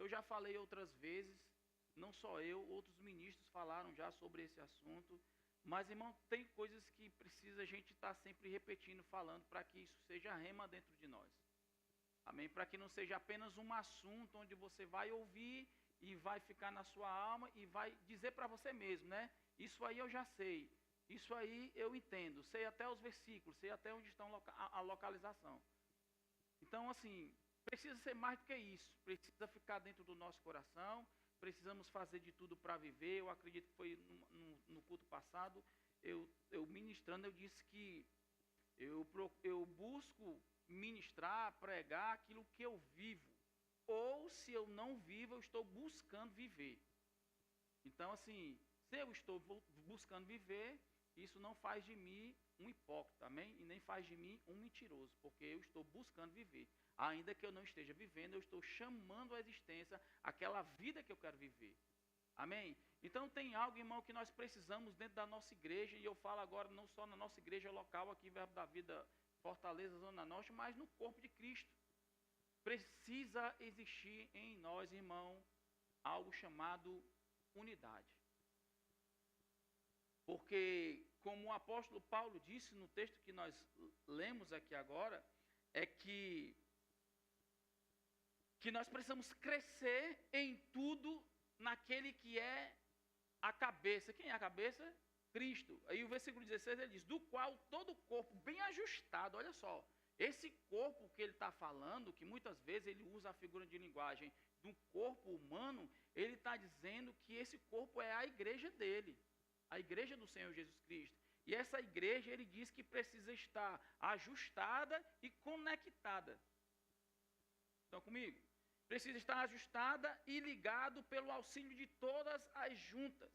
já falei outras vezes, não só eu, outros ministros falaram já sobre esse assunto, mas, irmão, tem coisas que precisa a gente estar sempre repetindo, falando, para que isso seja rema dentro de nós. Amém? Para que não seja apenas um assunto onde você vai ouvir e vai ficar na sua alma e vai dizer para você mesmo, né? Isso aí eu já sei, isso aí eu entendo, sei até os versículos, sei até onde estão a localização. Então, assim, precisa ser mais do que isso, precisa ficar dentro do nosso coração, precisamos fazer de tudo para viver. Eu acredito que foi no culto passado, eu ministrando, eu disse que eu busco ministrar, pregar aquilo que eu vivo. Ou se eu não vivo, eu estou buscando viver. Então, assim, se eu estou buscando viver, isso não faz de mim um hipócrita, amém? E nem faz de mim um mentiroso, porque eu estou buscando viver. Ainda que eu não esteja vivendo, eu estou chamando à existência aquela vida que eu quero viver. Amém? Então tem algo, irmão, que nós precisamos dentro da nossa igreja, e eu falo agora não só na nossa igreja local, aqui Verbo da Vida, Fortaleza, Zona Norte, mas no corpo de Cristo. Precisa existir em nós, irmão, algo chamado unidade. Porque, como o apóstolo Paulo disse no texto que nós lemos aqui agora, é que nós precisamos crescer em tudo naquele que é a cabeça. Quem é a cabeça? Cristo. Aí o versículo 16 ele diz, do qual todo o corpo bem ajustado, olha só, esse corpo que ele está falando, que muitas vezes ele usa a figura de linguagem do corpo humano, ele está dizendo que esse corpo é a igreja dele, a igreja do Senhor Jesus Cristo. E essa igreja, ele diz que precisa estar ajustada e conectada. Estão comigo? Precisa estar ajustada e ligado pelo auxílio de todas as juntas.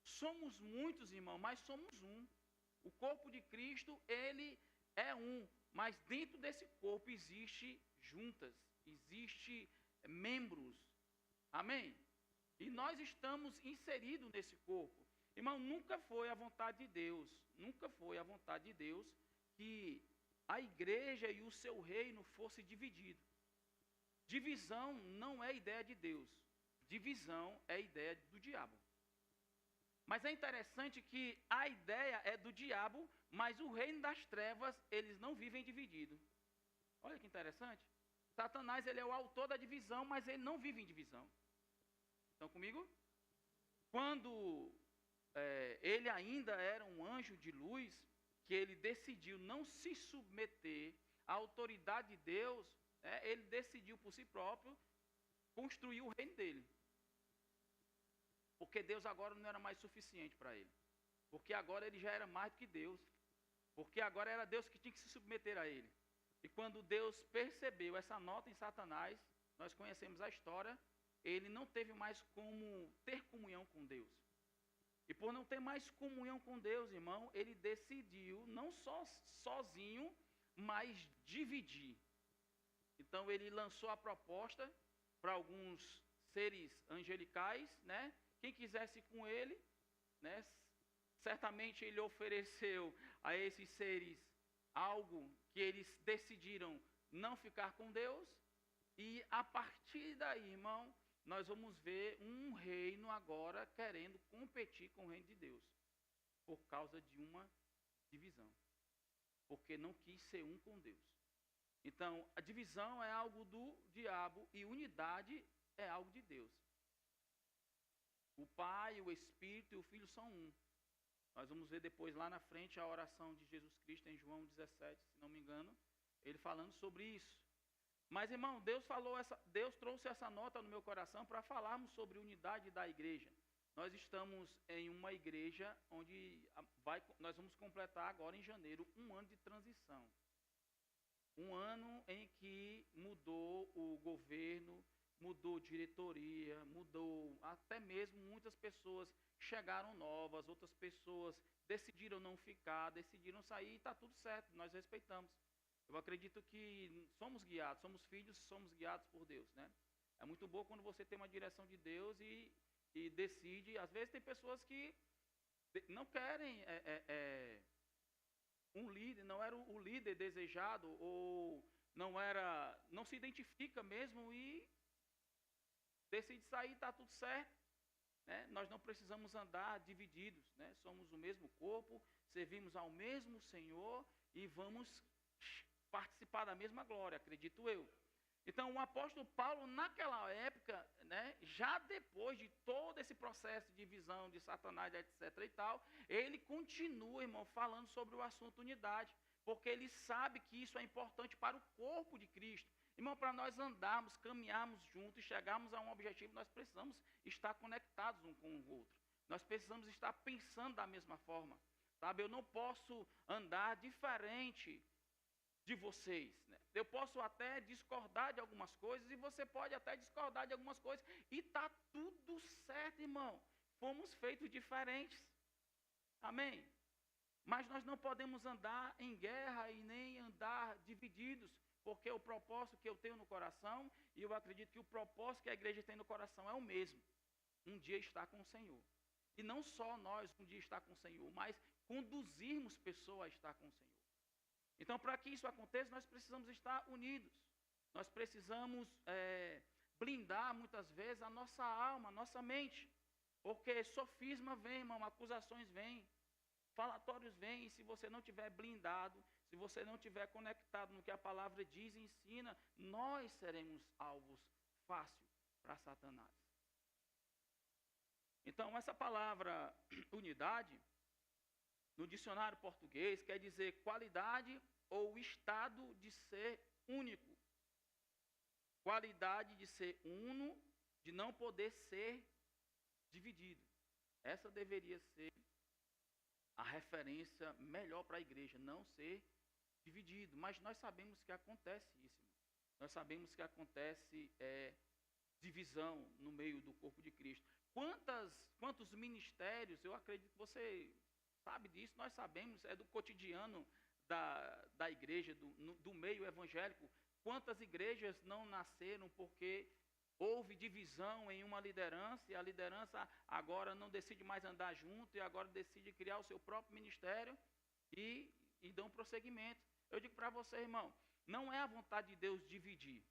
Somos muitos, irmão, mas somos um. O corpo de Cristo, ele é um. Mas dentro desse corpo existe juntas, existe membros. Amém? E nós estamos inseridos nesse corpo. Irmão, nunca foi a vontade de Deus, nunca foi a vontade de Deus que a igreja e o seu reino fosse dividido. Divisão não é ideia de Deus. Divisão é ideia do diabo. Mas é interessante que a ideia é do diabo, mas o reino das trevas, eles não vivem dividido. Olha que interessante. Satanás, ele é o autor da divisão, mas ele não vive em divisão. Estão comigo? Quando ele ainda era um anjo de luz, que ele decidiu não se submeter à autoridade de Deus, ele decidiu por si próprio construir o reino dele. Porque Deus agora não era mais suficiente para ele. Porque agora ele já era mais do que Deus. Porque agora era Deus que tinha que se submeter a ele. E quando Deus percebeu essa nota em Satanás, nós conhecemos a história, ele não teve mais como ter comunhão com Deus. E por não ter mais comunhão com Deus, irmão, ele decidiu não só sozinho, mas dividir. Então ele lançou a proposta para alguns seres angelicais, né? Quem quisesse com ele, né? Certamente ele ofereceu a esses seres algo que eles decidiram não ficar com Deus. E a partir daí, irmão, nós vamos ver um reino agora querendo competir com o reino de Deus. Por causa de uma divisão. Porque não quis ser um com Deus. Então, a divisão é algo do diabo e unidade é algo de Deus. O Pai, o Espírito e o Filho são um. Nós vamos ver depois lá na frente a oração de Jesus Cristo em João 17, se não me engano, ele falando sobre isso. Mas, irmão, Deus trouxe essa nota no meu coração para falarmos sobre unidade da igreja. Nós estamos em uma igreja onde nós vamos completar agora em janeiro um ano de transição. Um ano em que mudou o governo, mudou diretoria, mudou até mesmo muitas pessoas chegaram novas, outras pessoas decidiram não ficar, decidiram sair e está tudo certo, nós respeitamos. Eu acredito que somos guiados, somos filhos, somos guiados por Deus, né? É muito bom quando você tem uma direção de Deus e decide. Às vezes tem pessoas que não querem um líder, não era o líder desejado ou não se identifica mesmo e decide sair, está tudo certo. Né? Nós não precisamos andar divididos, né? Somos o mesmo corpo, servimos ao mesmo Senhor e vamos participar da mesma glória, acredito eu. Então, o apóstolo Paulo, naquela época, né, já depois de todo esse processo de visão de Satanás, etc. e tal, ele continua, irmão, falando sobre o assunto unidade, porque ele sabe que isso é importante para o corpo de Cristo. Irmão, para nós andarmos, caminharmos juntos e chegarmos a um objetivo, nós precisamos estar conectados um com o outro. Nós precisamos estar pensando da mesma forma, sabe? Eu não posso andar diferente de vocês, né? Eu posso até discordar de algumas coisas e você pode até discordar de algumas coisas e está tudo certo, irmão. Fomos feitos diferentes, amém? Mas nós não podemos andar em guerra e nem andar divididos, porque o propósito que eu tenho no coração, e eu acredito que o propósito que a igreja tem no coração é o mesmo, um dia estar com o Senhor. E não só nós um dia estar com o Senhor, mas conduzirmos pessoas a estar com o Senhor. Então, para que isso aconteça, nós precisamos estar unidos. Nós precisamos blindar, muitas vezes, a nossa alma, a nossa mente. Porque sofisma vem, irmão, acusações vêm, falatórios vêm, e se você não estiver blindado, se você não estiver conectado no que a palavra diz e ensina, nós seremos alvos fáceis para Satanás. Então, essa palavra unidade, no dicionário português, quer dizer qualidade ou estado de ser único. Qualidade de ser uno, de não poder ser dividido. Essa deveria ser a referência melhor para a igreja, não ser dividido. Mas nós sabemos que acontece isso. Nós sabemos que acontece divisão no meio do corpo de Cristo. Quantos ministérios, eu acredito que você sabe disso, nós sabemos, é do cotidiano da igreja, do meio evangélico. Quantas igrejas não nasceram porque houve divisão em uma liderança, e a liderança agora não decide mais andar junto, e agora decide criar o seu próprio ministério e dão prosseguimento. Eu digo para você, irmão, não é a vontade de Deus dividir.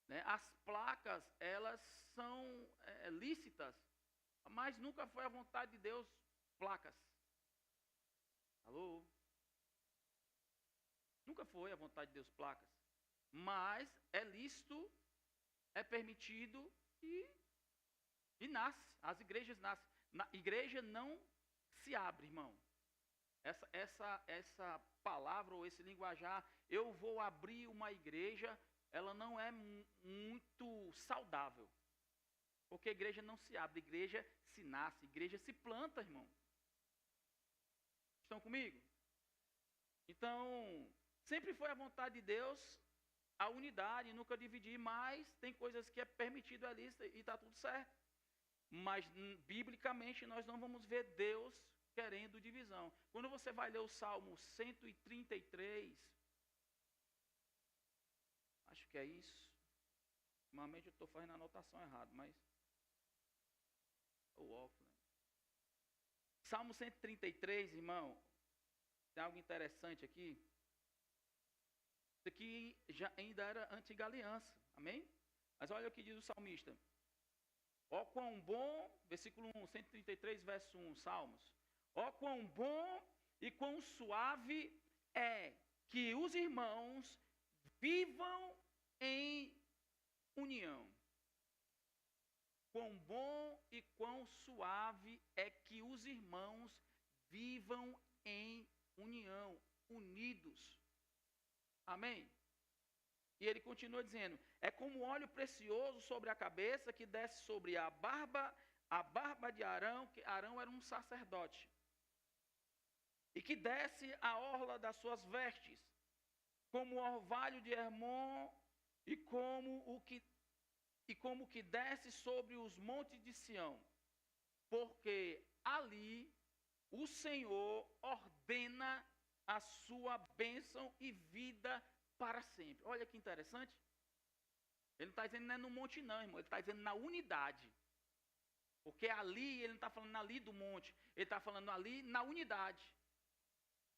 Né? As placas, elas são lícitas, mas nunca foi a vontade de Deus placas. Alô? Nunca foi a vontade de Deus placas. Mas é lícito, é permitido e nasce. As igrejas nascem. Na igreja não se abre, irmão. Essa palavra ou esse linguajar, eu vou abrir uma igreja, ela não é muito saudável. Porque a igreja não se abre, a igreja se nasce, a igreja se planta, irmão. Estão comigo? Então, sempre foi a vontade de Deus a unidade, nunca dividir, mas tem coisas que é permitido ali e está tudo certo. Mas, biblicamente, nós não vamos ver Deus querendo divisão. Quando você vai ler o Salmo 133, acho que é isso. Normalmente eu estou fazendo a anotação errada, mas o óculos. Salmo 133, irmão, tem algo interessante aqui. Isso aqui já ainda era antiga aliança, amém? Mas olha o que diz o salmista. Ó quão bom, versículo 1, 133, verso 1, Salmos. Ó quão bom e quão suave é que os irmãos vivam em união. Quão bom e quão suave é que os irmãos vivam em união, unidos. Amém? E ele continua dizendo, é como óleo precioso sobre a cabeça que desce sobre a barba de Arão, que Arão era um sacerdote, e que desce a orla das suas vestes, como o orvalho de Hermon, e como o que desce sobre os montes de Sião, porque ali o Senhor ordena a sua bênção e vida para sempre. Olha que interessante. Ele não está dizendo não é no monte não, irmão. Ele está dizendo na unidade. Porque ali, ele não está falando ali do monte. Ele está falando ali na unidade.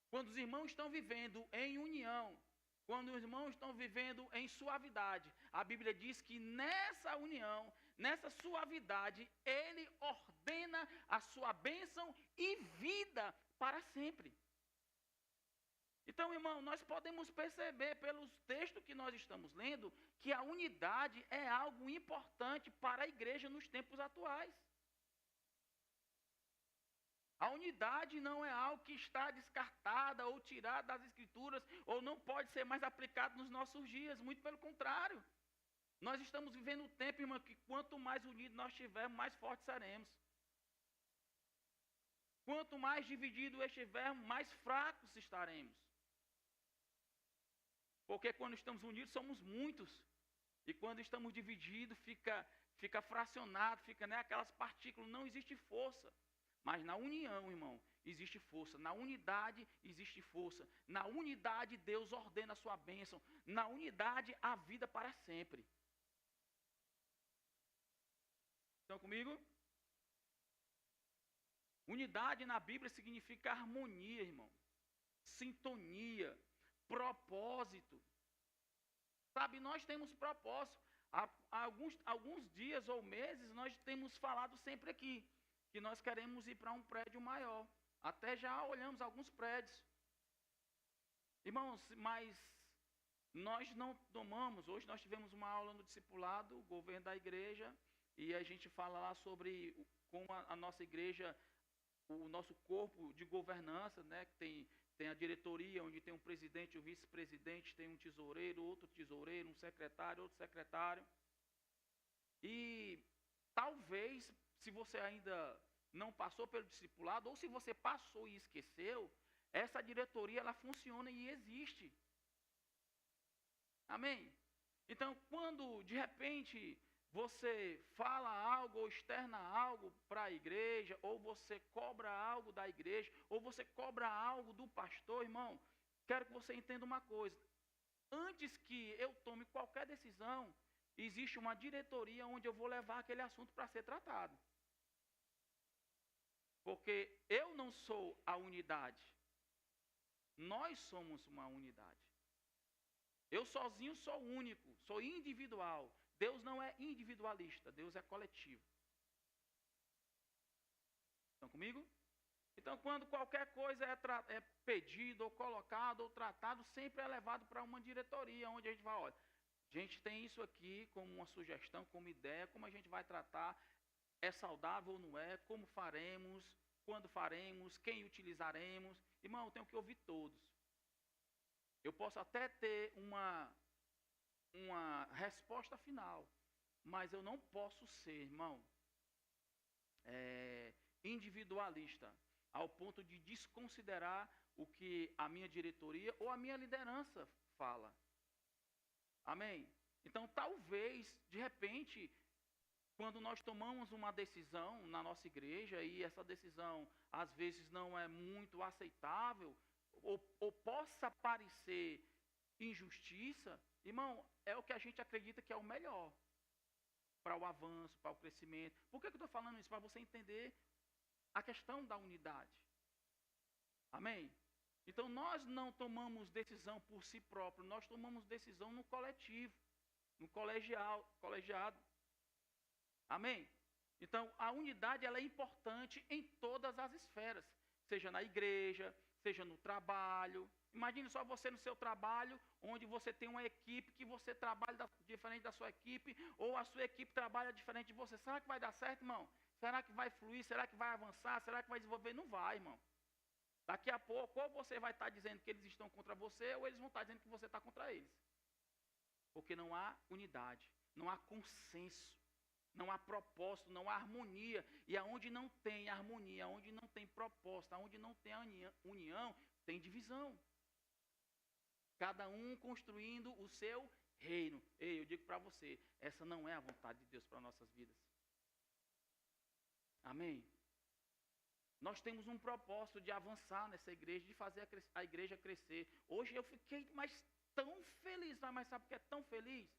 Quando os irmãos estão vivendo em união, Quando os irmãos estão vivendo em suavidade, a Bíblia diz que nessa união, nessa suavidade, Ele ordena a sua bênção e vida para sempre. Então, irmão, nós podemos perceber pelos textos que nós estamos lendo que a unidade é algo importante para a igreja nos tempos atuais. A unidade não é algo que está descartada ou tirada das escrituras ou não pode ser mais aplicado nos nossos dias, muito pelo contrário. Nós estamos vivendo um tempo, irmão, que quanto mais unidos nós estivermos, mais fortes seremos. Quanto mais dividido estivermos, mais fracos estaremos. Porque quando estamos unidos, somos muitos. E quando estamos divididos, fica fracionado, fica aquelas partículas, não existe força. Mas na união, irmão, existe força. Na unidade existe força. Na unidade Deus ordena a sua bênção. Na unidade a vida para sempre. Estão comigo? Unidade na Bíblia significa harmonia, irmão. Sintonia, propósito. Sabe, nós temos propósito. Há alguns dias ou meses nós temos falado sempre aqui que nós queremos ir para um prédio maior. Até já olhamos alguns prédios. Irmãos, mas nós não tomamos. Hoje nós tivemos uma aula no discipulado, o governo da igreja, e a gente fala lá sobre como a nossa igreja, o nosso corpo de governança, né, que tem a diretoria, onde tem um presidente, um vice-presidente, tem um tesoureiro, outro tesoureiro, um secretário, outro secretário. E talvez, se você ainda não passou pelo discipulado, ou se você passou e esqueceu, essa diretoria ela funciona e existe. Amém? Então, quando de repente você fala algo ou externa algo para a igreja, ou você cobra algo da igreja, ou você cobra algo do pastor, irmão, quero que você entenda uma coisa. Antes que eu tome qualquer decisão, existe uma diretoria onde eu vou levar aquele assunto para ser tratado. Porque eu não sou a unidade. Nós somos uma unidade. Eu sozinho sou único, sou individual. Deus não é individualista, Deus é coletivo. Estão comigo? Então, quando qualquer coisa é pedido, ou colocado, ou tratado, sempre é levado para uma diretoria, onde a gente vai, olha, a gente tem isso aqui como uma sugestão, como ideia, como a gente vai tratar, é saudável ou não é, como faremos, quando faremos, quem utilizaremos. Irmão, eu tenho que ouvir todos. Eu posso até ter uma resposta final, mas eu não posso ser, irmão, individualista, ao ponto de desconsiderar o que a minha diretoria ou a minha liderança fala. Amém? Então, talvez, de repente, quando nós tomamos uma decisão na nossa igreja e essa decisão às vezes não é muito aceitável ou possa parecer injustiça, irmão, é o que a gente acredita que é o melhor para o avanço, para o crescimento. Por que eu estou falando isso? Para você entender a questão da unidade. Amém? Então, nós não tomamos decisão por si próprio, nós tomamos decisão no coletivo, no colegiado. Amém? Então, a unidade ela é importante em todas as esferas, seja na igreja, seja no trabalho. Imagine só você no seu trabalho, onde você tem uma equipe que você trabalha diferente da sua equipe, ou a sua equipe trabalha diferente de você. Será que vai dar certo, irmão? Será que vai fluir? Será que vai avançar? Será que vai desenvolver? Não vai, irmão. Daqui a pouco, ou você vai estar dizendo que eles estão contra você, ou eles vão estar dizendo que você está contra eles. Porque não há unidade, não há consenso, não há propósito, não há harmonia. E aonde não tem harmonia, aonde não tem propósito, aonde não tem união, tem divisão. Cada um construindo o seu reino. Ei, eu digo para você, essa não é a vontade de Deus para nossas vidas. Amém? Nós temos um propósito de avançar nessa igreja, de fazer a igreja crescer. Hoje eu fiquei tão feliz, mas sabe o que é tão feliz?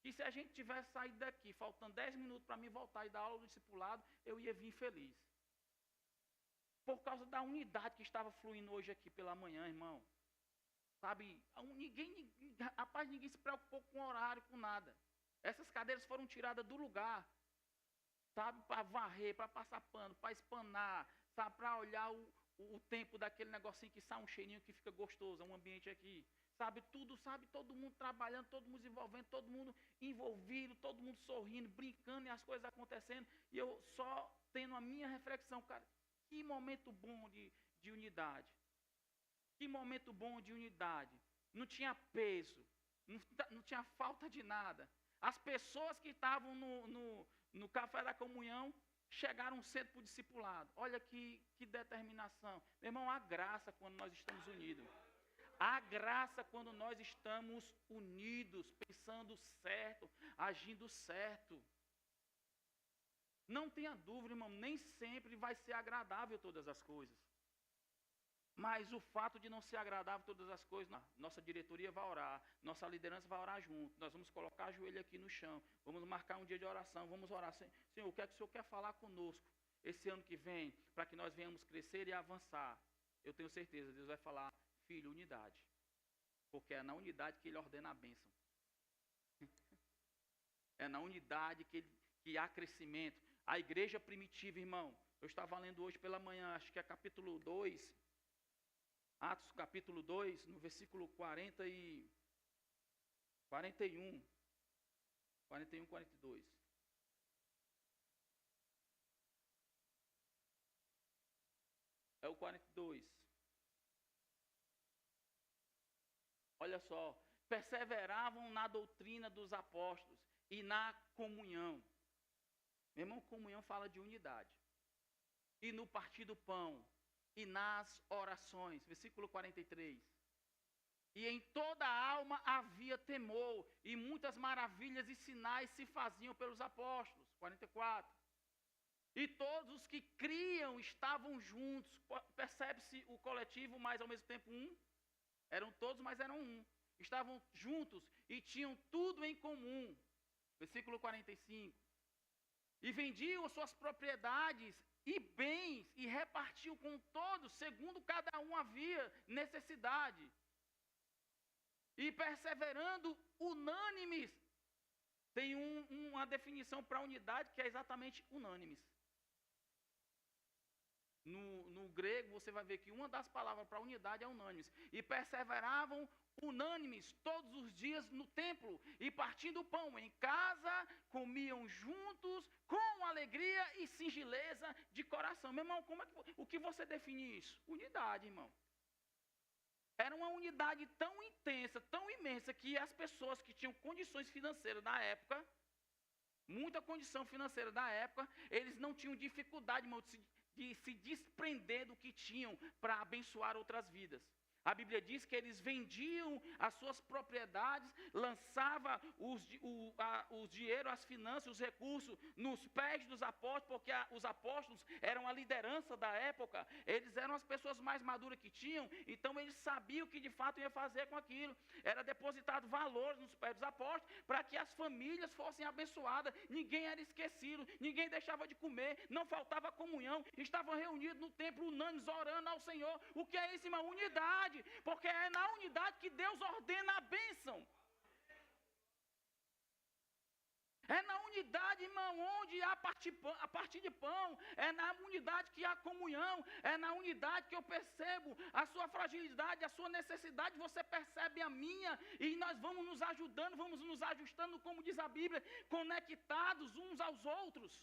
Que se a gente tivesse saído daqui, faltando 10 minutos para mim voltar e dar aula do discipulado, eu ia vir feliz. Por causa da unidade que estava fluindo hoje aqui pela manhã, irmão. Sabe, rapaz, ninguém se preocupou com horário, com nada. Essas cadeiras foram tiradas do lugar, sabe, para varrer, para passar pano, para espanar, sabe, para olhar o tempo daquele negocinho que sai um cheirinho que fica gostoso, um ambiente aqui. Sabe, tudo, sabe, todo mundo trabalhando, todo mundo desenvolvendo, todo mundo envolvido, todo mundo sorrindo, brincando e as coisas acontecendo. E eu só tendo a minha reflexão, cara, que momento bom de unidade. Que momento bom de unidade. Não tinha peso, não tinha falta de nada. As pessoas que estavam no café da comunhão chegaram cedo para o discipulado. Olha que determinação. Meu irmão, a graça quando nós estamos unidos. A graça quando nós estamos unidos, pensando certo, agindo certo. Não tenha dúvida, irmão, nem sempre vai ser agradável todas as coisas. Mas o fato de não ser agradável todas as coisas, nossa diretoria vai orar, nossa liderança vai orar junto, nós vamos colocar o joelho aqui no chão, vamos marcar um dia de oração, vamos orar. Senhor, o que é que o Senhor quer falar conosco esse ano que vem, para que nós venhamos crescer e avançar? Eu tenho certeza, Deus vai falar, filho, unidade. Porque é na unidade que Ele ordena a bênção. É na unidade que há crescimento. A igreja primitiva, irmão, eu estava lendo hoje pela manhã, acho que é capítulo 2, Atos capítulo 2, no versículo 40 e 41, 42. É o 42. Olha só, perseveravam na doutrina dos apóstolos e na comunhão. Meu irmão, comunhão fala de unidade. E no partir do pão, e nas orações. Versículo 43. E em toda a alma havia temor, e muitas maravilhas e sinais se faziam pelos apóstolos. 44. E todos os que criam estavam juntos. Percebe-se o coletivo, mas ao mesmo tempo um. Eram todos, mas eram um. Estavam juntos e tinham tudo em comum. Versículo 45. E vendiam suas propriedades e bens, e repartiu com todos, segundo cada um havia necessidade. E perseverando unânimes. Tem uma definição para unidade que é exatamente unânimes. No grego você vai ver que uma das palavras para unidade é unânimes. E perseveravam unânimes todos os dias no templo, e partindo o pão em casa, comiam juntos, com alegria e singeleza de coração. Meu irmão, o que você define isso? Unidade, irmão. Era uma unidade tão intensa, tão imensa, que as pessoas que tinham condições financeiras na época, muita condição financeira da época, eles não tinham dificuldade, irmão, de se desprender do que tinham para abençoar outras vidas. A Bíblia diz que eles vendiam as suas propriedades, lançavam os dinheiro, as finanças, os recursos nos pés dos apóstolos, porque os apóstolos eram a liderança da época, eles eram as pessoas mais maduras que tinham, então eles sabiam o que de fato ia fazer com aquilo. Era depositado valores nos pés dos apóstolos para que as famílias fossem abençoadas, ninguém era esquecido, ninguém deixava de comer, não faltava comunhão, estavam reunidos no templo unânimes, orando ao Senhor. O que é isso, irmão? Unidade. Porque é na unidade que Deus ordena a bênção. É na unidade, irmão, onde há a partir de pão. É na unidade que há comunhão. É na unidade que eu percebo a sua fragilidade, a sua necessidade. Você percebe a minha. E nós vamos nos ajudando, vamos nos ajustando, como diz a Bíblia, conectados uns aos outros.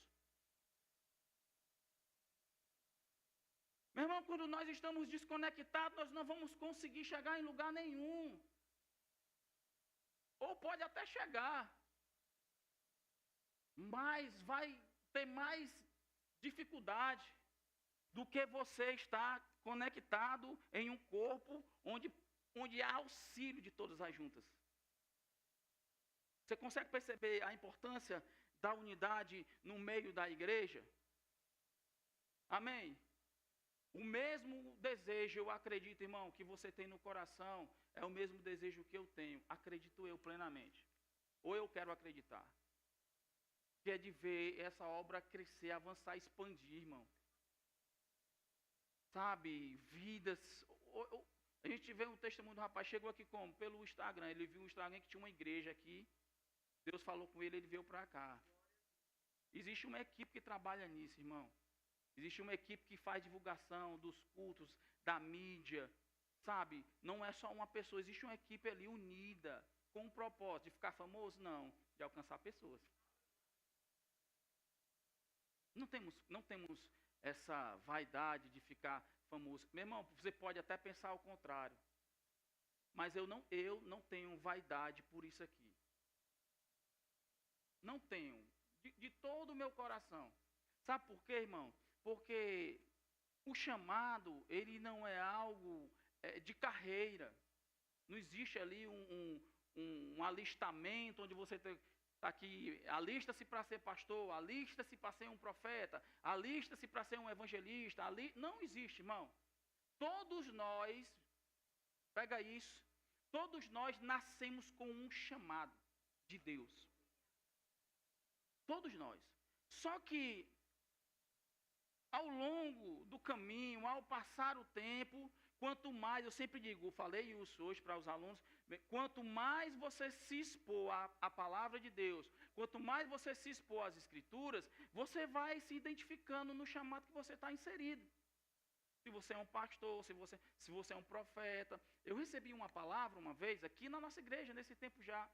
Meu irmão, quando nós estamos desconectados, nós não vamos conseguir chegar em lugar nenhum. Ou pode até chegar, mas vai ter mais dificuldade do que você estar conectado em um corpo onde há auxílio de todas as juntas. Você consegue perceber a importância da unidade no meio da igreja? Amém? O mesmo desejo, eu acredito, irmão, que você tem no coração, é o mesmo desejo que eu tenho, acredito eu plenamente. Ou eu quero acreditar. Que é de ver essa obra crescer, avançar, expandir, irmão. Sabe, vidas. A gente vê um testemunho do rapaz, chegou aqui como? Pelo Instagram. Ele viu um Instagram que tinha uma igreja aqui. Deus falou com ele, ele veio para cá. Existe uma equipe que trabalha nisso, irmão. Existe uma equipe que faz divulgação dos cultos, da mídia, sabe? Não é só uma pessoa, existe uma equipe ali unida, com um propósito de ficar famoso? Não, de alcançar pessoas. Não temos essa vaidade de ficar famoso. Meu irmão, você pode até pensar o contrário. Mas eu não tenho vaidade por isso aqui. Não tenho. De todo o meu coração. Sabe por quê, irmão? Porque o chamado, ele não é algo de carreira. Não existe ali um alistamento onde você está aqui, alista-se para ser pastor, alista-se para ser um profeta, alista-se para ser um evangelista. Não existe, irmão. Todos nós, pega isso, todos nós nascemos com um chamado de Deus. Todos nós. Só que, ao longo do caminho, ao passar o tempo, quanto mais, eu sempre digo, falei isso hoje para os alunos, quanto mais você se expor à palavra de Deus, quanto mais você se expor às Escrituras, você vai se identificando no chamado que você está inserido. Se você é um pastor, se você é um profeta. Eu recebi uma palavra uma vez aqui na nossa igreja, nesse tempo já.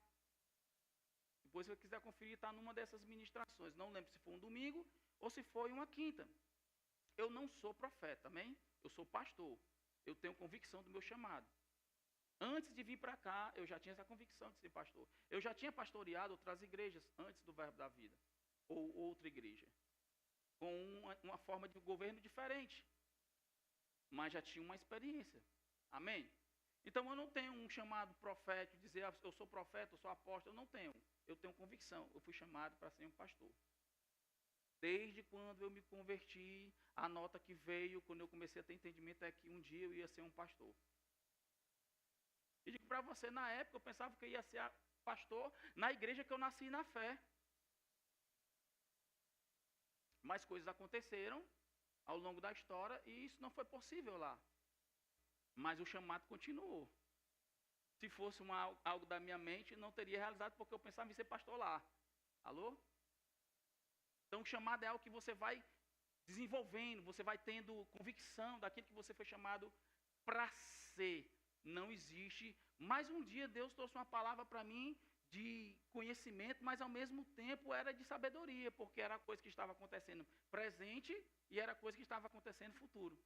Depois, se você quiser conferir, está numa dessas ministrações. Não lembro se foi um domingo ou se foi uma quinta. Eu não sou profeta, amém? Eu sou pastor. Eu tenho convicção do meu chamado. Antes de vir para cá, eu já tinha essa convicção de ser pastor. Eu já tinha pastoreado outras igrejas antes do Verbo da Vida. Ou outra igreja. Com uma forma de governo diferente. Mas já tinha uma experiência. Amém? Então eu não tenho um chamado profético, dizer eu sou profeta, eu sou apóstolo. Eu não tenho. Eu tenho convicção. Eu fui chamado para ser um pastor. Desde quando eu me converti, a nota que veio, quando eu comecei a ter entendimento, é que um dia eu ia ser um pastor. E digo para você, na época eu pensava que eu ia ser pastor na igreja que eu nasci na fé. Mas coisas aconteceram ao longo da história e isso não foi possível lá. Mas o chamado continuou. Se fosse algo da minha mente, não teria realizado porque eu pensava em ser pastor lá. Alô? Então, o chamado é algo que você vai desenvolvendo, você vai tendo convicção daquilo que você foi chamado para ser. Não existe. Mas um dia Deus trouxe uma palavra para mim de conhecimento, mas ao mesmo tempo era de sabedoria, porque era coisa que estava acontecendo presente e era coisa que estava acontecendo futuro.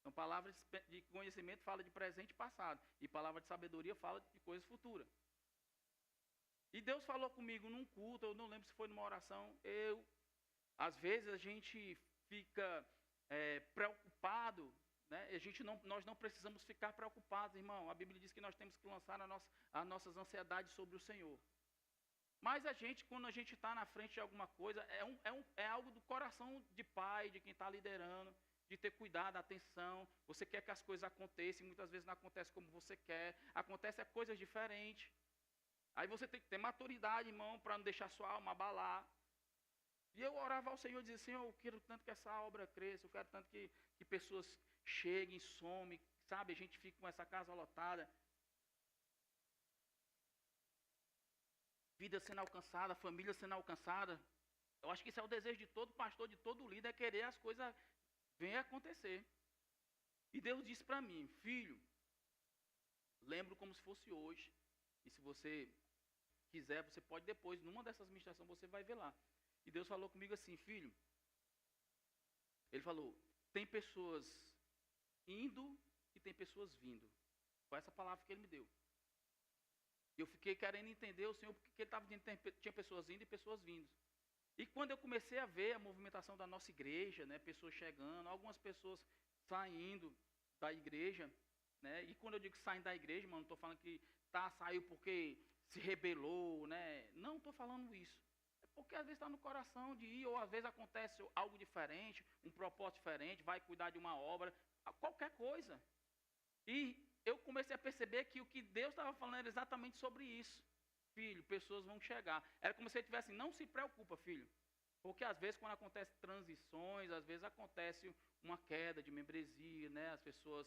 Então, palavra de conhecimento fala de presente e passado, e palavra de sabedoria fala de coisas futuras. E Deus falou comigo num culto, eu não lembro se foi numa oração. Às vezes a gente fica preocupado, né? Nós não precisamos ficar preocupados, irmão. A Bíblia diz que nós temos que lançar as nossas ansiedades sobre o Senhor. Mas quando a gente está na frente de alguma coisa, é algo do coração de pai, de quem está liderando, de ter cuidado, atenção. Você quer que as coisas aconteçam, e muitas vezes não acontece como você quer. Acontecem coisas diferentes. Aí você tem que ter maturidade, irmão, para não deixar sua alma abalar. E eu orava ao Senhor e dizia, Senhor, eu quero tanto que essa obra cresça, eu quero tanto que pessoas cheguem, somem, sabe? A gente fica com essa casa lotada. Vida sendo alcançada, família sendo alcançada. Eu acho que isso é o desejo de todo pastor, de todo líder, é querer as coisas venham acontecer. E Deus disse para mim, filho, lembro como se fosse hoje. E se você quiser, você pode depois, numa dessas ministrações, você vai ver lá. E Deus falou comigo assim, filho, ele falou, tem pessoas indo e tem pessoas vindo. Foi essa palavra que ele me deu. E eu fiquei querendo entender o Senhor, porque ele estava dizendo que tinha pessoas indo e pessoas vindo. E quando eu comecei a ver a movimentação da nossa igreja, né, pessoas chegando, algumas pessoas saindo da igreja, né, e quando eu digo saindo da igreja, mano, não estou falando que saiu porque se rebelou, né, não estou falando isso. É porque às vezes está no coração de ir, ou às vezes acontece algo diferente, um propósito diferente, vai cuidar de uma obra, qualquer coisa. E eu comecei a perceber que o que Deus estava falando era exatamente sobre isso. Filho, pessoas vão chegar. Era como se ele tivesse, não se preocupa, filho. Porque às vezes quando acontecem transições, às vezes acontece uma queda de membresia, né? As pessoas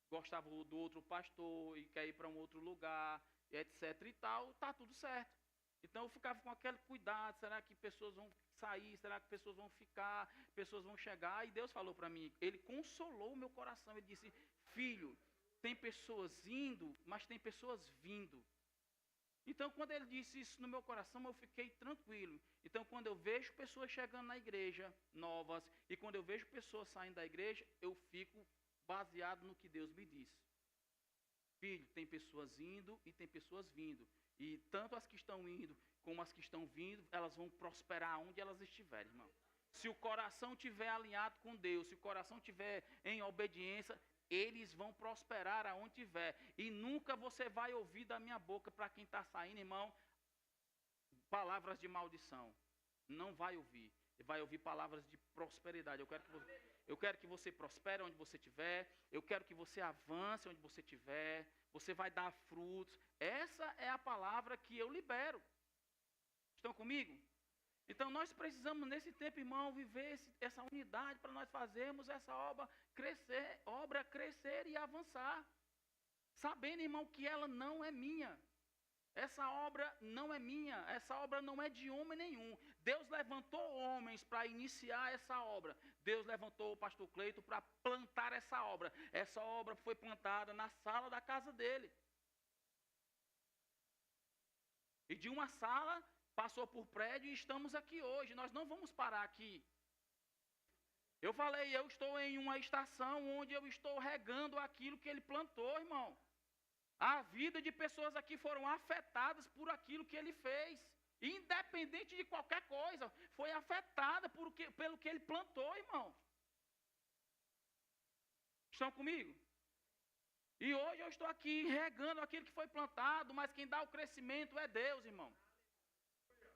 gostava do outro pastor e quer ir para um outro lugar, e etc e tal, tá tudo certo. Então eu ficava com aquele cuidado, será que pessoas vão sair, será que pessoas vão ficar, pessoas vão chegar? E Deus falou para mim, Ele consolou o meu coração, Ele disse, filho, tem pessoas indo, mas tem pessoas vindo. Então, quando ele disse isso no meu coração, eu fiquei tranquilo. Então, quando eu vejo pessoas chegando na igreja, novas, e quando eu vejo pessoas saindo da igreja, eu fico baseado no que Deus me disse. Filho, tem pessoas indo e tem pessoas vindo. E tanto as que estão indo como as que estão vindo, elas vão prosperar onde elas estiverem, irmão. Se o coração estiver alinhado com Deus, se o coração estiver em obediência, eles vão prosperar aonde tiver. E nunca você vai ouvir da minha boca, para quem está saindo, irmão, palavras de maldição. Não vai ouvir. Vai ouvir palavras de prosperidade. Eu quero que você prospere onde você estiver. Eu quero que você avance onde você estiver. Você vai dar frutos. Essa é a palavra que eu libero. Estão comigo? Então nós precisamos nesse tempo, irmão, viver essa unidade para nós fazermos essa obra crescer e avançar. Sabendo, irmão, que ela não é minha. Essa obra não é minha, essa obra não é de homem nenhum. Deus levantou homens para iniciar essa obra. Deus levantou o pastor Cleito para plantar essa obra. Essa obra foi plantada na sala da casa dele. E de uma sala passou por prédio e estamos aqui hoje. Nós não vamos parar aqui. Eu falei, eu estou em uma estação onde eu estou regando aquilo que ele plantou, irmão. A vida de pessoas aqui foram afetadas por aquilo que ele fez. Independente de qualquer coisa, foi afetada pelo que ele plantou, irmão. Estão comigo? E hoje eu estou aqui regando aquilo que foi plantado, mas quem dá o crescimento é Deus, irmão.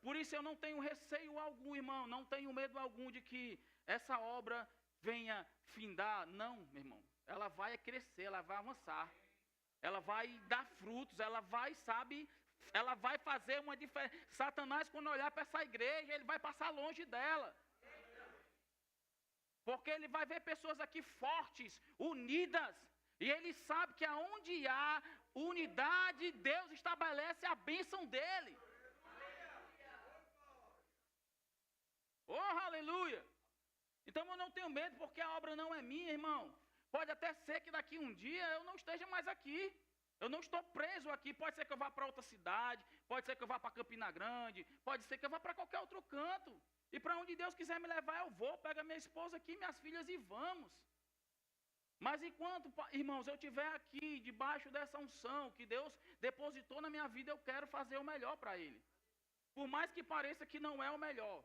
Por isso eu não tenho receio algum, irmão, não tenho medo algum de que essa obra venha findar. Não, meu irmão. Ela vai crescer, ela vai avançar. Ela vai dar frutos, ela vai fazer uma diferença. Satanás, quando olhar para essa igreja, ele vai passar longe dela. Porque ele vai ver pessoas aqui fortes, unidas. E ele sabe que aonde há unidade, Deus estabelece a bênção dele. Oh, aleluia! Então eu não tenho medo, porque a obra não é minha, irmão. Pode até ser que daqui um dia eu não esteja mais aqui. Eu não estou preso aqui. Pode ser que eu vá para outra cidade. Pode ser que eu vá para Campina Grande. Pode ser que eu vá para qualquer outro canto. E para onde Deus quiser me levar, eu vou. Pega minha esposa aqui, minhas filhas e vamos. Mas enquanto, irmãos, eu estiver aqui, debaixo dessa unção que Deus depositou na minha vida, eu quero fazer o melhor para Ele. Por mais que pareça que não é o melhor.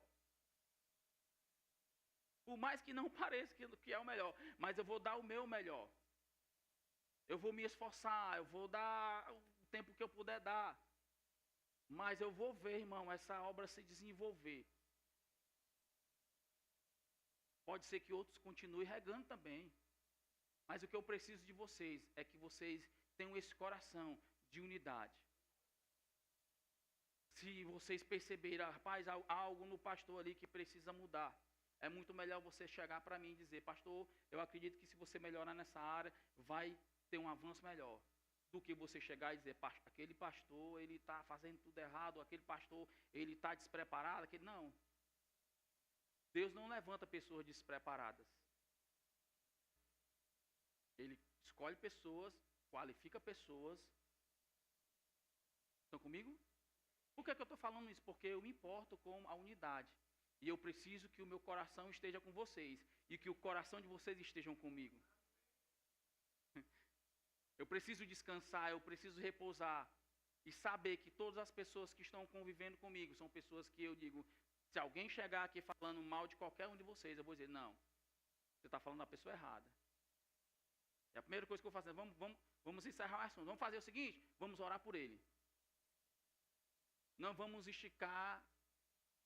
Por mais que não pareça que é o melhor, mas eu vou dar o meu melhor. Eu vou me esforçar, eu vou dar o tempo que eu puder dar. Mas eu vou ver, irmão, essa obra se desenvolver. Pode ser que outros continuem regando também. Mas o que eu preciso de vocês é que vocês tenham esse coração de unidade. Se vocês perceberem, rapaz, há algo no pastor ali que precisa mudar. É muito melhor você chegar para mim e dizer, pastor, eu acredito que se você melhorar nessa área, vai ter um avanço melhor. Do que você chegar e dizer, aquele pastor, ele está fazendo tudo errado, aquele pastor, ele está despreparado. Não. Deus não levanta pessoas despreparadas. Ele escolhe pessoas, qualifica pessoas. Estão comigo? Por que eu estou falando isso? Porque eu me importo com a unidade. E eu preciso que o meu coração esteja com vocês. E que o coração de vocês estejam comigo. Eu preciso descansar, eu preciso repousar. E saber que todas as pessoas que estão convivendo comigo são pessoas que eu digo, se alguém chegar aqui falando mal de qualquer um de vocês, eu vou dizer, não, você está falando da pessoa errada. E a primeira coisa que eu vou fazer, vamos encerrar o assunto. Vamos fazer o seguinte, vamos orar por ele. Não vamos esticar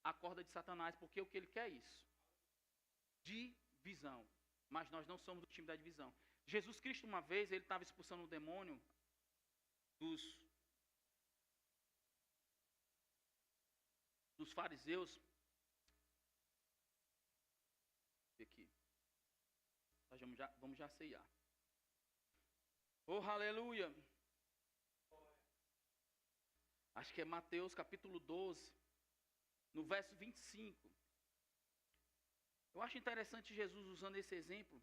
a corda de Satanás, porque o que ele quer é isso. Divisão. Mas nós não somos do time da divisão. Jesus Cristo, uma vez, ele estava expulsando o demônio dos fariseus. Aqui. Nós vamos já ceiar. Oh, aleluia. Acho que é Mateus capítulo 12, no verso 25. Eu acho interessante Jesus usando esse exemplo.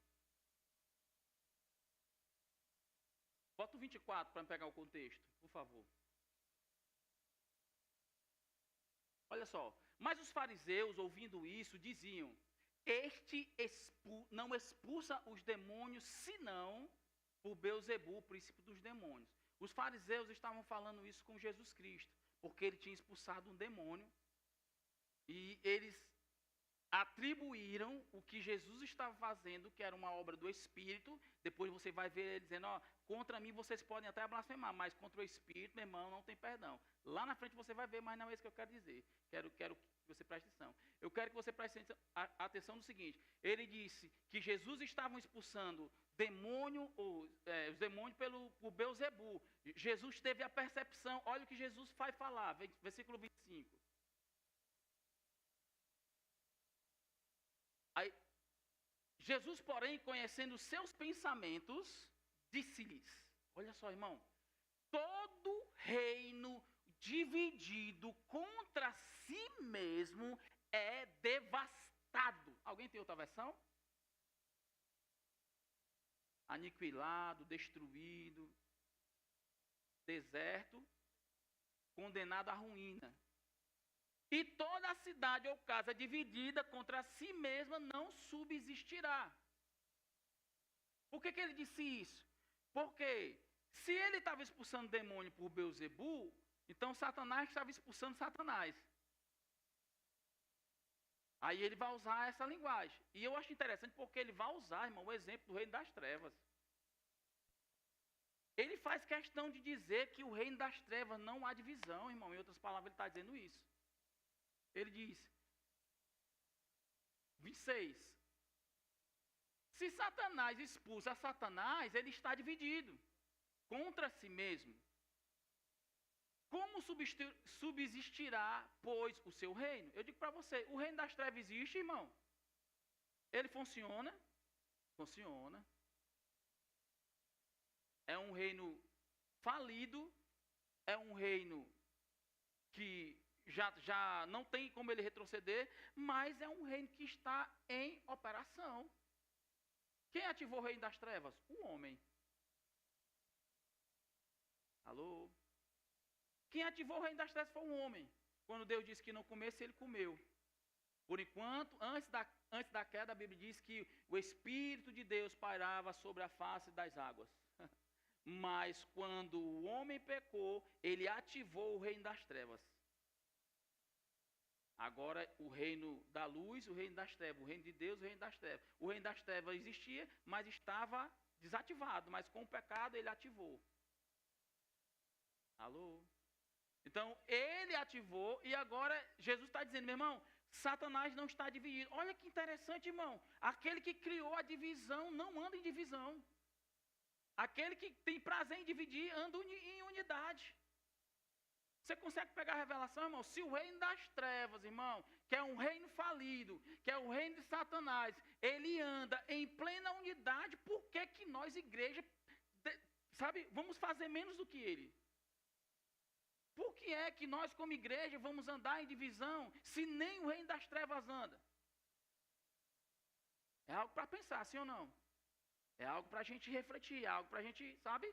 Bota o 24 para pegar o contexto, por favor. Olha só. Mas os fariseus, ouvindo isso, diziam: Este não expulsa os demônios, senão por Beelzebu, o príncipe dos demônios. Os fariseus estavam falando isso com Jesus Cristo, porque ele tinha expulsado um demônio. E eles atribuíram o que Jesus estava fazendo, que era uma obra do Espírito. Depois você vai ver ele dizendo: ó, contra mim vocês podem até blasfemar, mas contra o Espírito, meu irmão, não tem perdão. Lá na frente você vai ver, mas não é isso que eu quero dizer. Quero que você preste atenção. Eu quero que você preste atenção no seguinte: ele disse que Jesus estava expulsando os demônios por Beelzebu. Jesus teve a percepção. Olha o que Jesus vai falar, versículo 25. Aí, Jesus, porém, conhecendo seus pensamentos, disse-lhes: olha só, irmão, todo reino dividido contra si mesmo é devastado. Alguém tem outra versão? Aniquilado, destruído, deserto, condenado à ruína. E toda a cidade ou casa dividida contra si mesma não subsistirá. Por que ele disse isso? Porque se ele estava expulsando demônio por Beelzebu, então Satanás estava expulsando Satanás. Aí ele vai usar essa linguagem. E eu acho interessante porque ele vai usar, irmão, o exemplo do reino das trevas. Ele faz questão de dizer que o reino das trevas não há divisão, irmão. Em outras palavras, ele está dizendo isso. Ele diz, 26. Se Satanás expulsa Satanás, ele está dividido contra si mesmo. Como subsistirá, pois, o seu reino? Eu digo para você, o reino das trevas existe, irmão? Ele funciona? Funciona. É um reino falido, é um reino que já não tem como ele retroceder, mas é um reino que está em operação. Quem ativou o reino das trevas? O homem. Alô? Quem ativou o reino das trevas foi o homem. Quando Deus disse que não comesse, ele comeu. Por enquanto, antes da queda, a Bíblia diz que o Espírito de Deus pairava sobre a face das águas. Mas quando o homem pecou, ele ativou o reino das trevas. Agora o reino da luz, o reino das trevas, o reino de Deus, o reino das trevas. O reino das trevas existia, mas estava desativado, mas com o pecado ele ativou. Alô? Então ele ativou e agora Jesus está dizendo, meu irmão, Satanás não está dividido. Olha que interessante, irmão. Aquele que criou a divisão não anda em divisão. Aquele que tem prazer em dividir anda em unidade. Você consegue pegar a revelação, irmão? Se o reino das trevas, irmão, que é um reino falido, que é o reino de Satanás, ele anda em plena unidade, por que nós, igreja, vamos fazer menos do que ele? Por que é que nós, como igreja, vamos andar em divisão, se nem o reino das trevas anda? É algo para pensar, sim ou não? É algo para a gente refletir, é algo para a gente, sabe?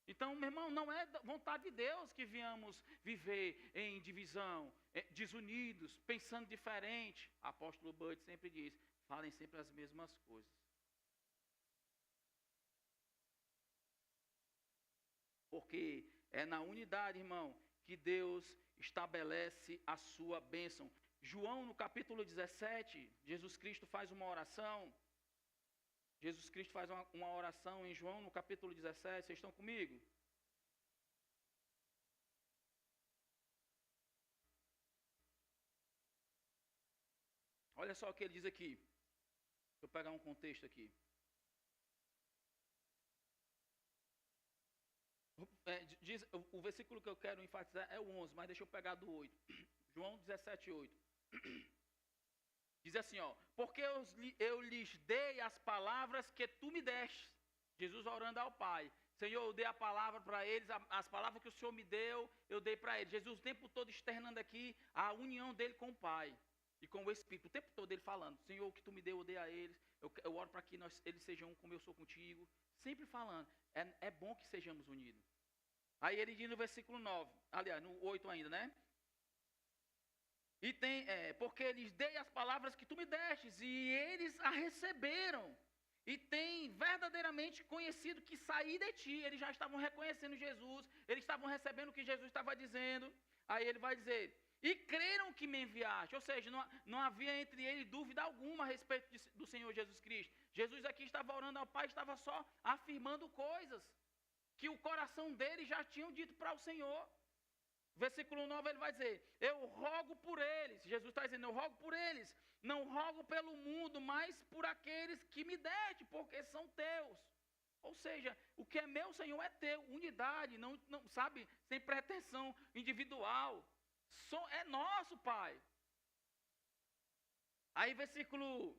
Então, meu irmão, não é vontade de Deus que viemos viver em divisão, desunidos, pensando diferente. Apóstolo Bud sempre diz, falem sempre as mesmas coisas. Porque é na unidade, irmão, que Deus estabelece a sua bênção. João, no capítulo 17, Jesus Cristo faz uma oração. Jesus Cristo faz uma oração em João, no capítulo 17. Vocês estão comigo? Olha só o que ele diz aqui. Deixa eu pegar um contexto aqui. O versículo que eu quero enfatizar é o 11, mas deixa eu pegar do 8. João 17, 8. Diz assim, ó, porque eu lhes dei as palavras que tu me deste. Jesus orando ao Pai. Senhor, eu dei a palavra para eles, as palavras que o Senhor me deu, eu dei para eles. Jesus o tempo todo externando aqui a união dele com o Pai e com o Espírito. O tempo todo ele falando, Senhor, o que tu me deu, eu dei a eles. Eu oro para que eles sejam um como eu sou contigo. Sempre falando, é bom que sejamos unidos. Aí ele diz no versículo 9, aliás, no 8 ainda, né? E tem, porque eles dei as palavras que tu me destes, e eles a receberam. E tem verdadeiramente conhecido que saí de ti. Eles já estavam reconhecendo Jesus, eles estavam recebendo o que Jesus estava dizendo. Aí ele vai dizer, e creram que me enviaste. Ou seja, não havia entre eles dúvida alguma a respeito do Senhor Jesus Cristo. Jesus aqui estava orando ao Pai, estava só afirmando coisas que o coração dele já tinham dito para o Senhor. Versículo 9 ele vai dizer, eu rogo por eles. Jesus está dizendo, eu rogo por eles. Não rogo pelo mundo, mas por aqueles que me deste, porque são teus. Ou seja, o que é meu, Senhor, é teu. Unidade, não sabe, sem pretensão individual. É nosso, Pai. Aí versículo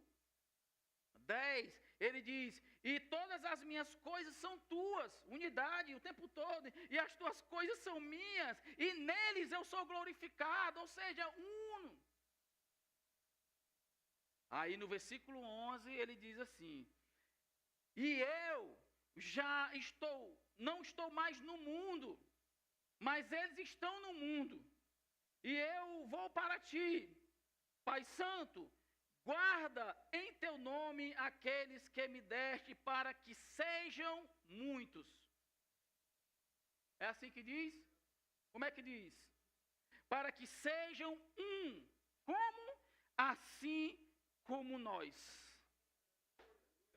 10, ele diz, e todas as minhas coisas são tuas, unidade o tempo todo, e as tuas coisas são minhas, e neles eu sou glorificado, ou seja, uno. Aí no versículo 11 ele diz assim, e eu já não estou mais no mundo, mas eles estão no mundo, e eu vou para ti, Pai Santo, guarda em teu nome aqueles que me deste, para que sejam muitos. É assim que diz? Como é que diz? Para que sejam um. Como? Assim como nós.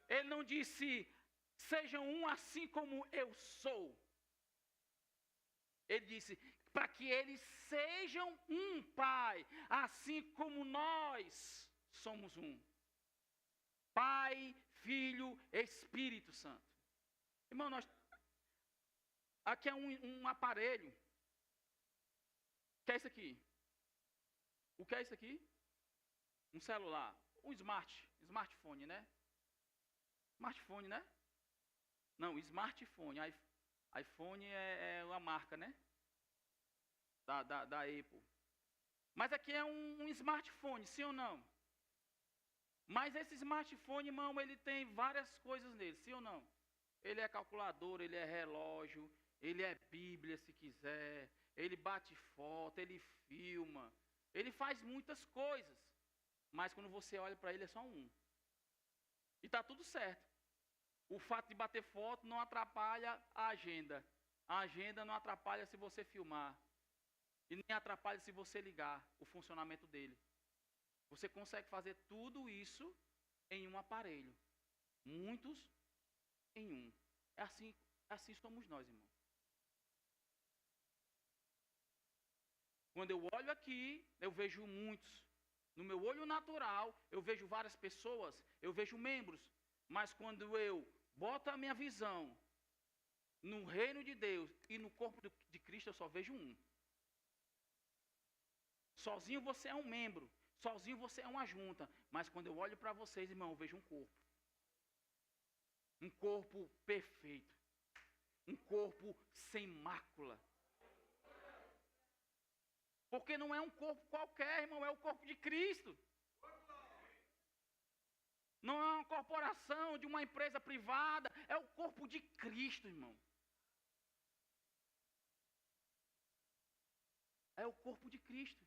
Ele não disse, sejam um assim como eu sou. Ele disse, para que eles sejam um, Pai, assim como nós somos um. Pai, Filho, Espírito Santo. Irmão, aqui é um aparelho. O que é isso aqui? O que é isso aqui? Um celular. Um smartphone, né? Smartphone, né? Não, smartphone. iPhone é uma marca, né? Da Apple. Mas aqui é um smartphone, sim ou não? Mas esse smartphone, irmão, ele tem várias coisas nele, sim ou não? Ele é calculador, ele é relógio, ele é Bíblia, se quiser, ele bate foto, ele filma, ele faz muitas coisas. Mas quando você olha para ele é só um. E está tudo certo. O fato de bater foto não atrapalha a agenda. A agenda não atrapalha se você filmar. E nem atrapalha se você ligar o funcionamento dele. Você consegue fazer tudo isso em um aparelho. Muitos em um. Assim somos nós, irmão. Quando eu olho aqui, eu vejo muitos. No meu olho natural, eu vejo várias pessoas, eu vejo membros. Mas quando eu boto a minha visão no reino de Deus e no corpo de Cristo, eu só vejo um. Sozinho você é um membro. Sozinho você é uma junta. Mas quando eu olho para vocês, irmão, eu vejo um corpo. Um corpo perfeito. Um corpo sem mácula. Porque não é um corpo qualquer, irmão, é o corpo de Cristo. Não é uma corporação de uma empresa privada, é o corpo de Cristo, irmão. É o corpo de Cristo.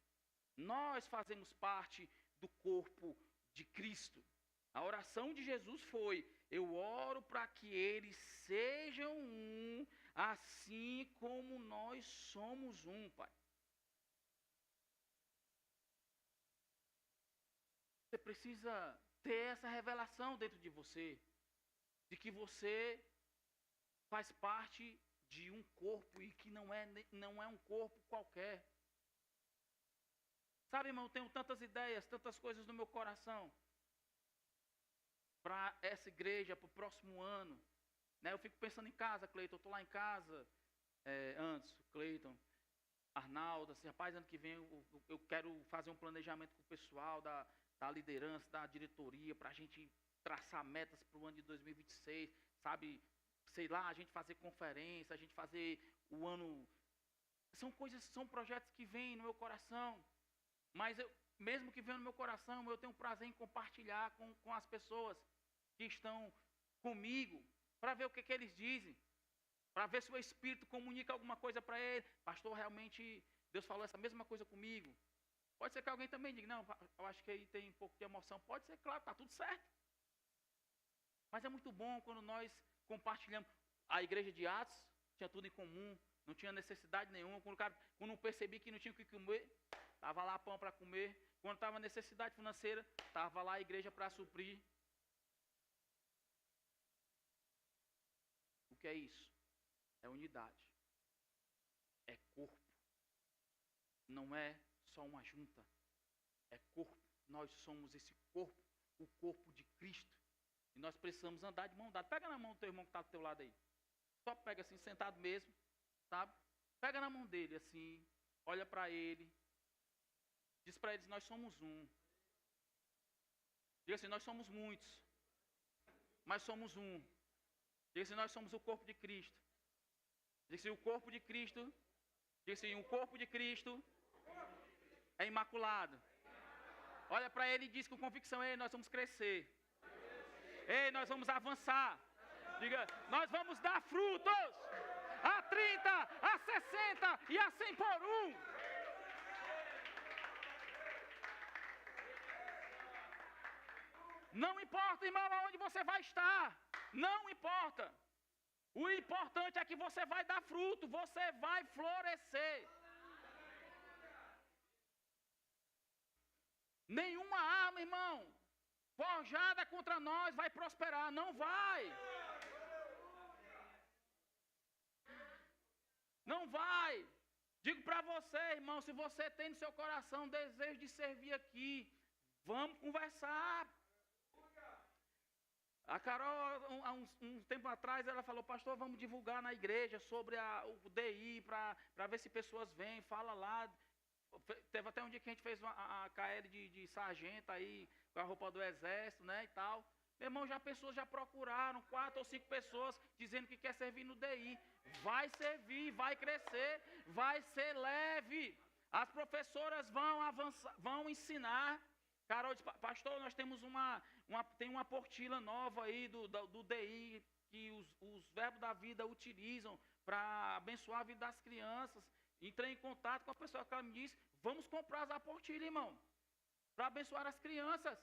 Nós fazemos parte do corpo de Cristo. A oração de Jesus foi, eu oro para que eles sejam um, assim como nós somos um, Pai. Você precisa ter essa revelação dentro de você, de que você faz parte de um corpo e que não é um corpo qualquer. Sabe, irmão, eu tenho tantas ideias, tantas coisas no meu coração para essa igreja, para o próximo ano. Né? Eu fico pensando em casa, Cleiton, eu estou lá em casa, antes, Cleiton, Arnaldo, assim, rapaz, ano que vem eu quero fazer um planejamento com o pessoal da liderança, da diretoria, para a gente traçar metas para o ano de 2026, sabe? sei lá, a gente fazer conferência, a gente fazer o ano. São projetos que vêm no meu coração. Mas mesmo que venha no meu coração, eu tenho prazer em compartilhar com as pessoas que estão comigo, para ver o que eles dizem, para ver se o Espírito comunica alguma coisa para ele. Pastor, realmente Deus falou essa mesma coisa comigo. Pode ser que alguém também diga, não, eu acho que aí tem um pouco de emoção. Pode ser, claro, está tudo certo. Mas é muito bom quando nós compartilhamos. A igreja de Atos tinha tudo em comum, não tinha necessidade nenhuma. Quando eu percebi que não tinha o que comer, estava lá pão para comer. Quando estava necessidade financeira, estava lá a igreja para suprir. O que é isso? É unidade. É corpo. Não é só uma junta. É corpo. Nós somos esse corpo, o corpo de Cristo. E nós precisamos andar de mão dada. Pega na mão do teu irmão que está do teu lado aí. Só pega assim, sentado mesmo, sabe? Pega na mão dele assim, olha para ele. Diz para eles, nós somos um. Diga assim, nós somos muitos, mas somos um. Diga assim, nós somos o corpo de Cristo. Diga assim, o corpo de Cristo. Diga assim, o corpo de Cristo é imaculado. Olha para ele e diz com convicção, ei, nós vamos crescer. Ei, nós vamos avançar. Diga, nós vamos dar frutos. A 30, a 60 e a 100 por um. Não importa, irmão, aonde você vai estar. Não importa. O importante é que você vai dar fruto. Você vai florescer. Nenhuma arma, irmão, forjada contra nós vai prosperar. Não vai. Não vai. Digo para você, irmão, se você tem no seu coração desejo de servir aqui, vamos conversar. A Carol, há um tempo atrás, ela falou, pastor, vamos divulgar na igreja sobre o DI, para ver se pessoas vêm, fala lá. Teve até um dia que a gente fez a KL de sargento aí, com a roupa do exército, né, e tal. Meu irmão, pessoas já procuraram, 4 ou 5 pessoas, dizendo que quer servir no DI. Vai servir, vai crescer, vai ser leve. As professoras vão avançar, vão ensinar. Carol disse, pastor, nós temos tem uma apostila nova aí do DI, que os verbos da vida utilizam para abençoar a vida das crianças. Entrei em contato com a pessoa que ela me disse, vamos comprar as apostilhas, irmão, para abençoar as crianças.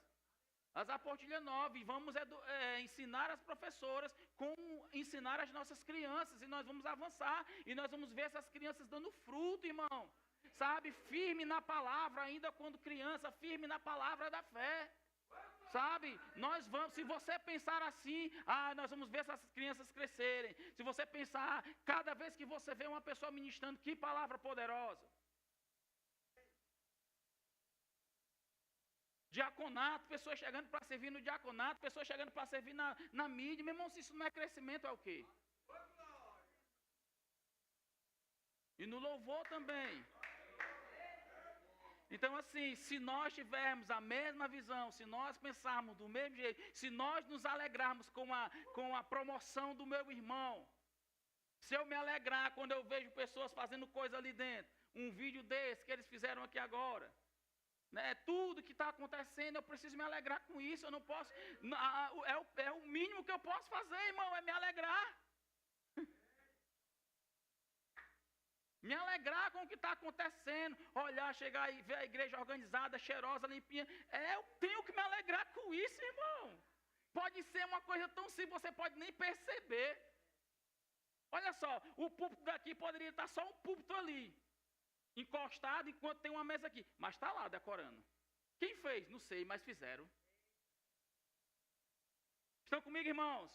As apostilhas novas, e vamos ensinar as professoras como ensinar as nossas crianças, e nós vamos avançar, e nós vamos ver essas crianças dando fruto, irmão. Sabe, firme na palavra, ainda quando criança, firme na palavra da fé. Sabe, nós vamos, se você pensar assim, nós vamos ver essas crianças crescerem. Se você pensar, cada vez que você vê uma pessoa ministrando, que palavra poderosa. Diaconato, pessoas chegando para servir no diaconato, pessoas chegando para servir na mídia. Meu irmão, se isso não é crescimento, é o quê? E no louvor também. Então assim, se nós tivermos a mesma visão, se nós pensarmos do mesmo jeito, se nós nos alegrarmos com a promoção do meu irmão, se eu me alegrar quando eu vejo pessoas fazendo coisa ali dentro, um vídeo desse que eles fizeram aqui agora, né, tudo que está acontecendo, eu preciso me alegrar com isso, eu não posso, é o mínimo que eu posso fazer, irmão, é me alegrar. Me alegrar com o que está acontecendo, olhar, chegar e ver a igreja organizada, cheirosa, limpinha. Eu tenho que me alegrar com isso, irmão. Pode ser uma coisa tão simples, você pode nem perceber. Olha só, o púlpito daqui poderia estar só um púlpito ali, encostado, enquanto tem uma mesa aqui. Mas está lá decorando. Quem fez? Não sei, mas fizeram. Estão comigo, irmãos?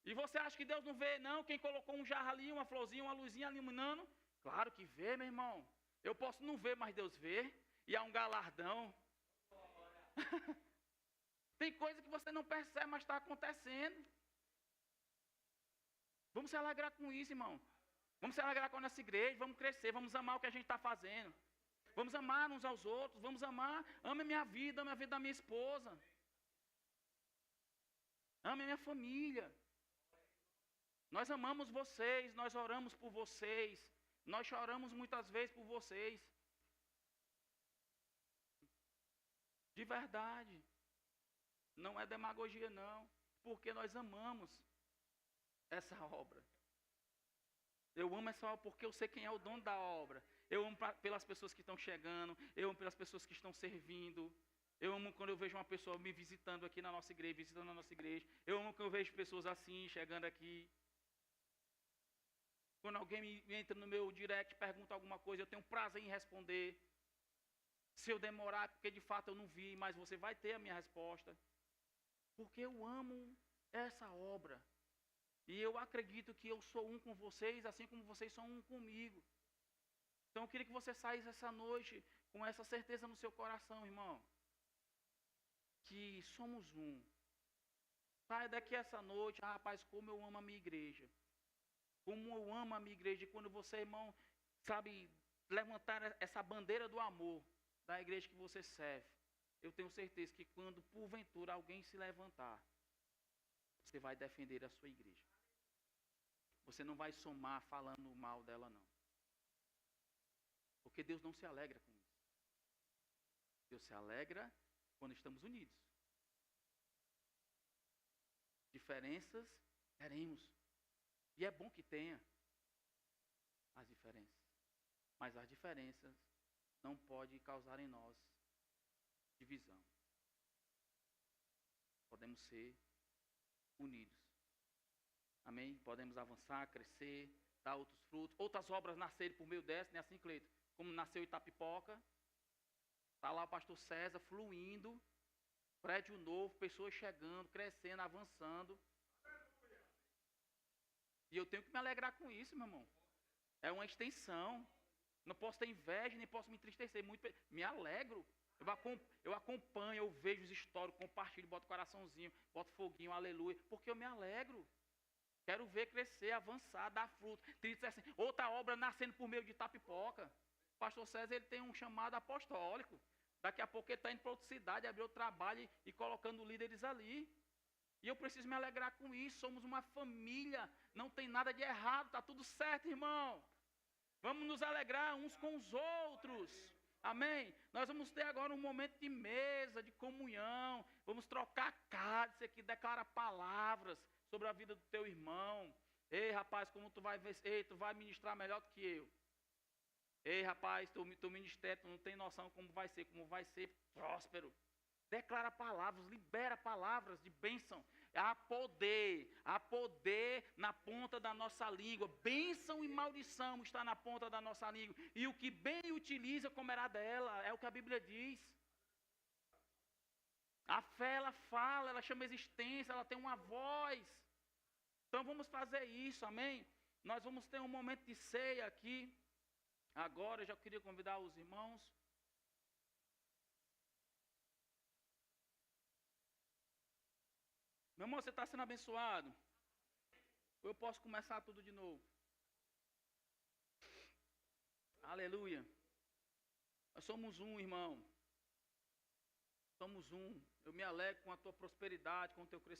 E você acha que Deus não vê, não? Quem colocou um jarro ali, uma florzinha, uma luzinha iluminando? Claro que vê, meu irmão. Eu posso não ver, mas Deus vê. E há um galardão. Tem coisa que você não percebe, mas está acontecendo. Vamos se alegrar com isso, irmão. Vamos se alegrar com a nossa igreja, vamos crescer, vamos amar o que a gente está fazendo. Vamos amar uns aos outros, vamos amar. Ame a minha vida, ame a vida da minha esposa. Ame a minha família. Nós amamos vocês, nós oramos por vocês, nós choramos muitas vezes por vocês. De verdade. Não é demagogia não, porque nós amamos essa obra. Eu amo essa obra porque eu sei quem é o dono da obra. Eu amo pelas pessoas que estão chegando, eu amo pelas pessoas que estão servindo. Eu amo quando eu vejo uma pessoa me visitando aqui na nossa igreja, visitando a nossa igreja. Eu amo quando eu vejo pessoas assim, chegando aqui. Quando alguém entra no meu direct, pergunta alguma coisa, eu tenho prazer em responder. Se eu demorar, é porque de fato eu não vi, mas você vai ter a minha resposta. Porque eu amo essa obra. E eu acredito que eu sou um com vocês, assim como vocês são um comigo. Então eu queria que você saísse essa noite com essa certeza no seu coração, irmão. Que somos um. Saia daqui essa noite, rapaz, como eu amo a minha igreja. Como eu amo a minha igreja. E quando você, irmão, sabe, levantar essa bandeira do amor da igreja que você serve, eu tenho certeza que quando porventura alguém se levantar, você vai defender a sua igreja. Você não vai somar falando mal dela, não. Porque Deus não se alegra com isso. Deus se alegra quando estamos unidos. Diferenças teremos. E é bom que tenha as diferenças. Mas as diferenças não podem causar em nós divisão. Podemos ser unidos. Amém? Podemos avançar, crescer, dar outros frutos. Outras obras nascerem por meio dessa, né? Assim, Cleito, como nasceu Itapipoca. Está lá o pastor César fluindo. Prédio novo, pessoas chegando, crescendo, avançando. E eu tenho que me alegrar com isso, meu irmão. É uma extensão. Não posso ter inveja, nem posso me entristecer. Me alegro. Eu acompanho, eu vejo os stories, compartilho, boto coraçãozinho, boto foguinho, aleluia. Porque eu me alegro. Quero ver crescer, avançar, dar fruto. Assim, outra obra nascendo por meio de Itapipoca. O pastor César ele tem um chamado apostólico. Daqui a pouco ele está indo para outra cidade, abrir o trabalho e colocando líderes ali. E eu preciso me alegrar com isso. Somos uma família. Não tem nada de errado. Está tudo certo, irmão. Vamos nos alegrar uns com os outros. Amém? Nós vamos ter agora um momento de mesa, de comunhão. Vamos trocar cálice aqui, declarar palavras sobre a vida do teu irmão. Ei, rapaz, como tu vai ver? Ei, tu vai ministrar melhor do que eu. Ei, rapaz, tu ministério, tu não tem noção como vai ser próspero. Declara palavras, libera palavras de bênção. Há poder na ponta da nossa língua. Bênção e maldição está na ponta da nossa língua. E o que bem utiliza comerá dela, é o que a Bíblia diz. A fé, ela fala, ela chama existência, ela tem uma voz. Então vamos fazer isso, amém? Nós vamos ter um momento de ceia aqui. Agora eu já queria convidar os irmãos. Meu irmão, você está sendo abençoado? Ou eu posso começar tudo de novo? Aleluia. Nós somos um, irmão. Somos um. Eu me alegro com a tua prosperidade, com o teu crescimento.